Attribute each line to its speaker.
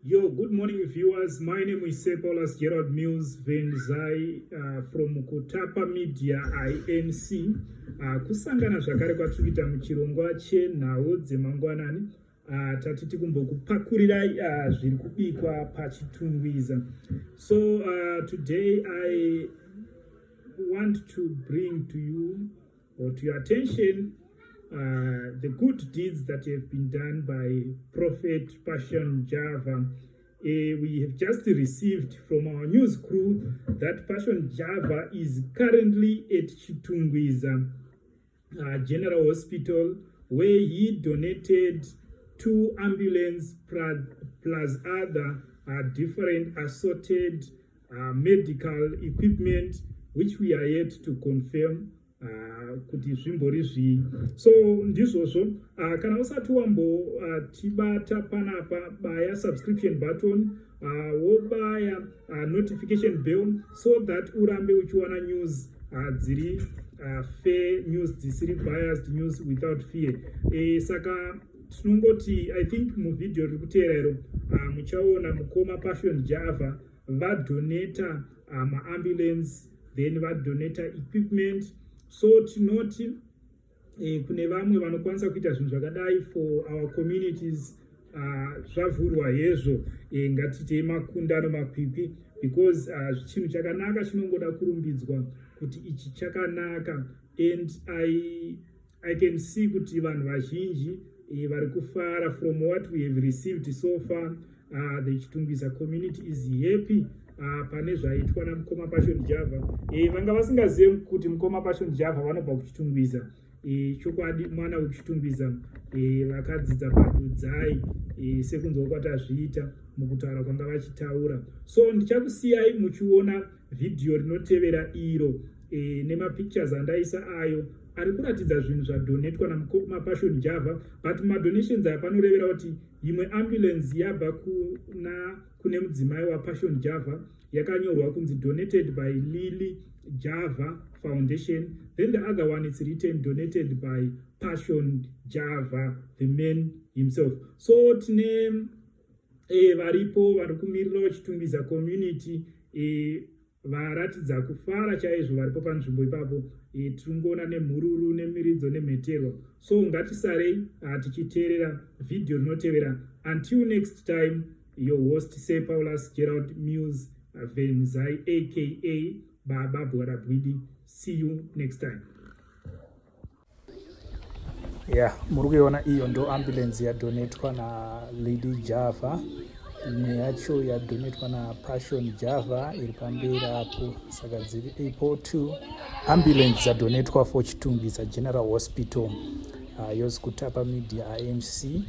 Speaker 1: Yo, good morning viewers. My name is Paulus Gerald Mills Venzai from Kutapa Media INC. Kusangana zvakare kwatikuita muchirongwa chenhau dzemangwanani. Tatiti kumbokupakurira zviri kubikwa pachitungwiza. So today I want to bring to you or to your attention the good deeds that have been done by Prophet Passion Java. We have just received from our news crew that Passion Java is currently at Chitungwiza General Hospital, where he donated 2 ambulances plus other different assorted medical equipment, which we are yet to confirm. Kuti zvimbori zvii. So ndizvozvo kana usati wambotibata panapa, baya subscription button, wobaya notification bell, so that urambe uchiwana news dziri fair news, dzisiri biased news without fear. Saka tinongoti I think muvidhio riri kuteerero muchaona mukoma Passion Java vadonata maambulance, then vadonata equipment. So tinoti kune vamwe vanokwanisa kuita zvinhu zvakadai for our communities, zvavhurwa hezvo, ngatitei makundano makwikwi, because chinhu chakanaka chinongoda kurumbidzwa kuti ichi chakanaka. And I can see kuti vanhu vazhinji vari kufara from what we have received so far. The Chitungwiza community is happy pane zvaitwa namukoma Passion Java. Vanga vasingazivi kuti mukoma Passion Java vanobva kuchitungwiza. Chokwadi mwana wekuchitungwiza vakadzidza padudzai sekunzwa kwatazviita mukutaura kwanga vachitaura. So ndichakusiyai muchiona vhidhio rinotevera iro nemapictures andaisa ayo ari kuratidza zvinhu zvadonetwa namukoma Passion Java. But madonations aya panorevera kuti imwe ambulance yabva kune mudzimai waPassion Java yakanyorwa kunzi donated by Lily Java Foundation. Then the other one is written donated by Passion Java, the man himself. So tine varipo vari kumirira Chitungwiza community varatidza kufara chaizvo varipo panzvimbo ipapo. Tiringoona nemhururu nemiridzo nemheterwa. So ngatisarei tichiteerera vhidhio rinotevera. Until next time, your host Paulus Gerald Mills Venzai aka Baba Bwarabwidi. See you next time. Muri kuiona iyo ndo ambulance yadonetwa na Lady Java. Imwe yacho yadonetwa na Passion Java iri pamberi apo. Saka dziri ipo 2 ambulance dzadonetwa for Chitungwiza General Hospital. Yozi Kutapa Media INC.